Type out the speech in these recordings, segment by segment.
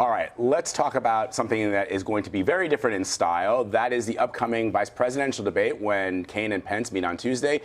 All right, let's talk about something that is going to be very different in style. That is the upcoming vice presidential debate when Kaine and Pence meet on Tuesday.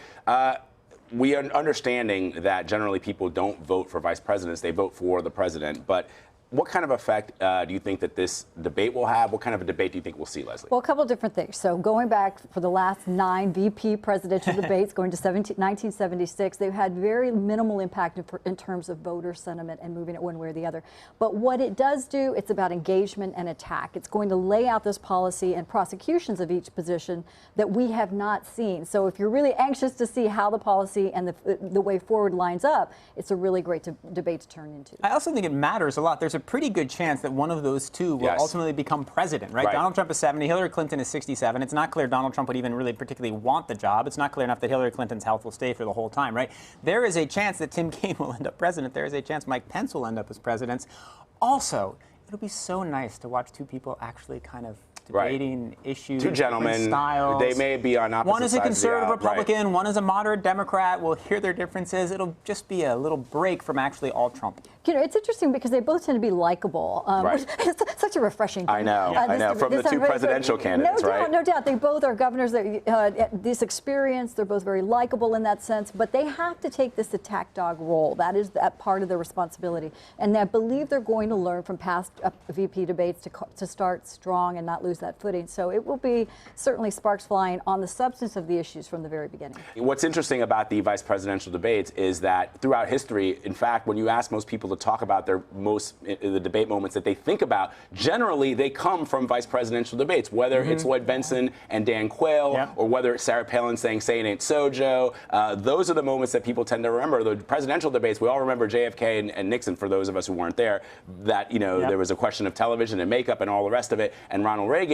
We are understanding that generally people don't vote for vice presidents, they vote for the president. But what kind of effect do you think that this debate will have? What kind of a debate do you think we'll see, Leslie? Well, a couple of different things. So going back for the last 9 VP presidential debates, going to 1976, they've had very minimal impact in terms of voter sentiment and moving it one way or the other. But what it does do, it's about engagement and attack. It's going to lay out this policy and prosecutions of each position that we have not seen. So if you're really anxious to see how the policy and the way forward lines up, it's a really great debate to turn into. I also think it matters a lot. There's a pretty good chance that one of those two will ultimately become president, right? Donald Trump is 70, Hillary Clinton is 67. It's not clear Donald Trump would even really particularly want the job. It's not clear enough that Hillary Clinton's health will stay for the whole time, right? There is a chance that Tim Kaine will end up president. There is a chance Mike Pence will end up as president. Also, it'll be so nice to watch two people actually kind of debating issues, two gentlemen, styles. They may be on opposite One is a conservative Republican, right. One is a moderate Democrat. We'll hear their differences. It'll just be a little break from actually all Trump. You know, it's interesting because they both tend to be likable. It's such a refreshing thing. I know. From the two presidential candidates, right? No doubt. They both are governors. This experience, they're both very likable in that sense, but they have to take this attack dog role. That is that part of their responsibility. And I believe they're going to learn from past VP debates to start strong and not lose that footing. So it will be certainly sparks flying on the substance of the issues from the very beginning. What's interesting about the vice presidential debates is that throughout history, in fact, when you ask most people to talk about the debate moments that they think about, generally they come from vice presidential debates, whether it's Lloyd Bentsen and Dan Quayle, or whether it's Sarah Palin saying, "Say it ain't so, Joe." Those are the moments that people tend to remember. The presidential debates, we all remember JFK and Nixon, for those of us who weren't there, that, there was a question of television and makeup and all the rest of it, and Ronald Reagan.